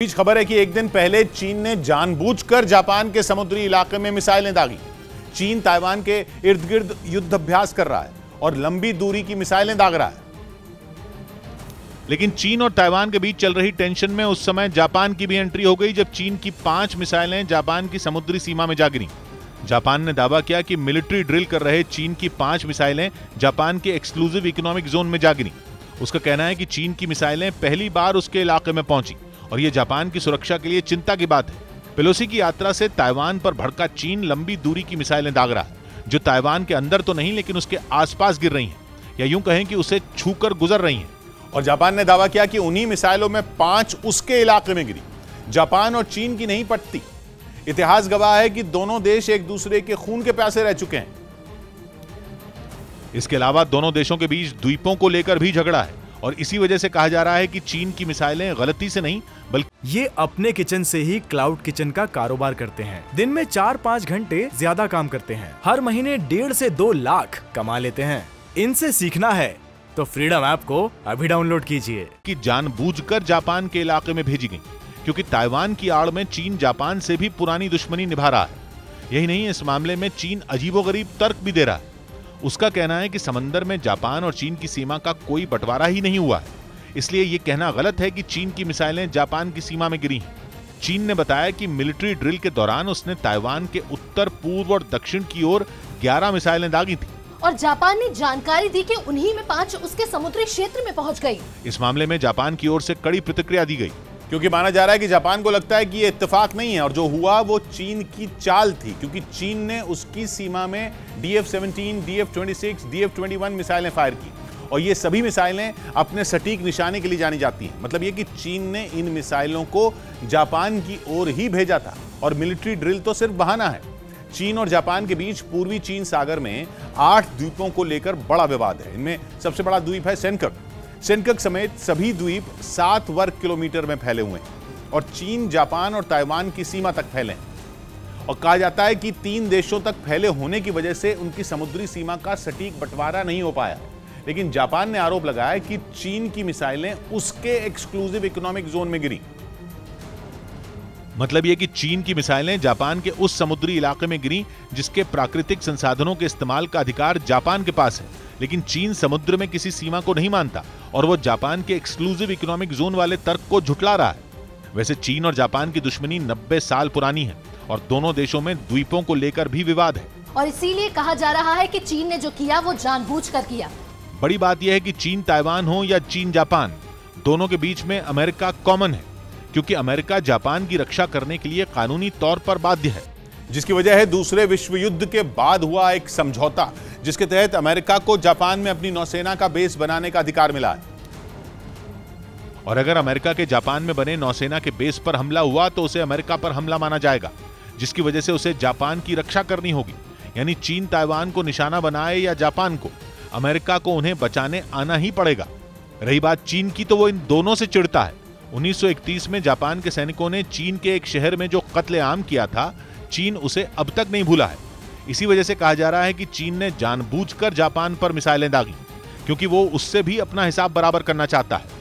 बीच खबर है कि एक दिन पहले चीन ने जानबूझकर जापान के समुद्री इलाके में मिसाइलें दागी। चीन ताइवान के इर्द गिर्द युद्ध अभ्यास कर रहा है और लंबी दूरी की मिसाइलें दाग रहा है। लेकिन चीन और ताइवान के बीच चल रही टेंशन में उस समय जापान की भी एंट्री हो गई, जब चीन की 5 मिसाइलें जापान की समुद्री सीमा में जा गिरी। जापान ने दावा किया कि मिलिट्री ड्रिल कर रहे चीन की 5 मिसाइलें जापान के एक्सक्लूसिव इकोनॉमिक जोन में जा गिरी। उसका कहना है कि चीन की मिसाइलें पहली बार उसके इलाके में पहुंची और यह जापान की सुरक्षा के लिए चिंता की बात है। पेलोसी की यात्रा से ताइवान पर भड़का चीन लंबी दूरी की मिसाइलें दाग रहा है, जो ताइवान के अंदर तो नहीं लेकिन उसके आसपास गिर रही हैं, या यूं कहें कि उसे छूकर गुजर रही हैं। और जापान ने दावा किया कि उन्हीं मिसाइलों में 5 उसके इलाके में गिरी। जापान और चीन की नहीं पटती। इतिहास गवाह है कि दोनों देश एक दूसरे के खून के प्यासे रह चुके हैं। इसके अलावा दोनों देशों के बीच द्वीपों को लेकर भी झगड़ा है और इसी वजह से कहा जा रहा है कि चीन की मिसाइलें गलती से नहीं बल्कि ये अपने किचन से ही क्लाउड किचन का कारोबार करते हैं। दिन में 4-5 घंटे ज्यादा काम करते हैं। हर महीने 1.5 से 2 लाख कमा लेते हैं। इनसे सीखना है तो फ्रीडम ऐप को अभी डाउनलोड कीजिए। कि जानबूझकर जापान के इलाके में भेजी गई, क्योंकि ताइवान की आड़ में चीन जापान से भी पुरानी दुश्मनी निभा रहा है। यही नहीं, इस मामले में चीन अजीबोगरीब तर्क भी दे रहा है। उसका कहना है कि समंदर में जापान और चीन की सीमा का कोई बंटवारा ही नहीं हुआ है, इसलिए यह कहना गलत है कि चीन की मिसाइलें जापान की सीमा में गिरी हैं। चीन ने बताया कि मिलिट्री ड्रिल के दौरान उसने ताइवान के उत्तर, पूर्व और दक्षिण की ओर 11 मिसाइलें दागी थी और जापान ने जानकारी दी कि उन्हीं में 5 उसके समुद्री क्षेत्र में पहुंच गई। इस मामले में जापान की ओर से कड़ी प्रतिक्रिया दी गई, क्योंकि माना जा रहा है कि जापान को लगता है कि ये इत्तेफाक नहीं है और जो हुआ वो चीन की चाल थी, क्योंकि चीन ने उसकी सीमा में DF-17, DF-26, DF-21 मिसाइलें फायर की और ये सभी मिसाइलें अपने सटीक निशाने के लिए जानी जाती हैं। मतलब ये कि चीन ने इन मिसाइलों को जापान की ओर ही भेजा था और मिलिट्री ड्रिल तो सिर्फ बहाना है। चीन और जापान के बीच पूर्वी चीन सागर में 8 द्वीपों को लेकर बड़ा विवाद है। इनमें सबसे बड़ा द्वीप है सेनकक समेत सभी द्वीप 7 वर्ग किलोमीटर में फैले हुए हैं और चीन, जापान और ताइवान की सीमा तक फैले हैं। और कहा जाता है कि 3 देशों तक फैले होने की वजह से उनकी समुद्री सीमा का सटीक बंटवारा नहीं हो पाया। लेकिन जापान ने आरोप लगाया कि चीन की मिसाइलें उसके एक्सक्लूसिव इकोनॉमिक जोन में गिरी। मतलब यह कि चीन की मिसाइलें जापान के उस समुद्री इलाके में गिरी जिसके प्राकृतिक संसाधनों के इस्तेमाल का अधिकार जापान के पास है, लेकिन चीन समुद्र में किसी सीमा को नहीं मानता और वो जापान के एक्सक्लूसिव इकोनॉमिक जोन वाले तर्क को झुठला रहा है। वैसे चीन और जापान की दुश्मनी 90 साल पुरानी है और दोनों देशों में द्वीपों को लेकर भी विवाद है और इसीलिए कहा जा रहा है कि चीन ने जो किया वो जानबूझकर किया। बड़ी बात यह है कि चीन ताइवान हो या चीन जापान, दोनों के बीच में अमेरिका कॉमन है, क्योंकि अमेरिका जापान की रक्षा करने के लिए कानूनी तौर पर बाध्य है, जिसकी वजह है दूसरे विश्व युद्ध के बाद हुआ एक समझौता, जिसके तहत अमेरिका को जापान में अपनी नौसेना का बेस बनाने का अधिकार मिला है। और अगर अमेरिका के जापान में बने नौसेना के बेस पर हमला हुआ तो उसे अमेरिका पर हमला माना जाएगा, जिसकी वजह से उसे जापान की रक्षा करनी होगी। यानी चीन ताइवान को निशाना बनाए या जापान को, अमेरिका को उन्हें बचाने आना ही पड़ेगा। रही बात चीन की, तो वो इन दोनों से चिढ़ता है। 1931 में जापान के सैनिकों ने चीन के एक शहर में जो कत्लेआम किया था, चीन उसे अब तक नहीं भूला है। इसी वजह से कहा जा रहा है कि चीन ने जानबूझकर जापान पर मिसाइलें दागी, क्योंकि वो उससे भी अपना हिसाब बराबर करना चाहता है।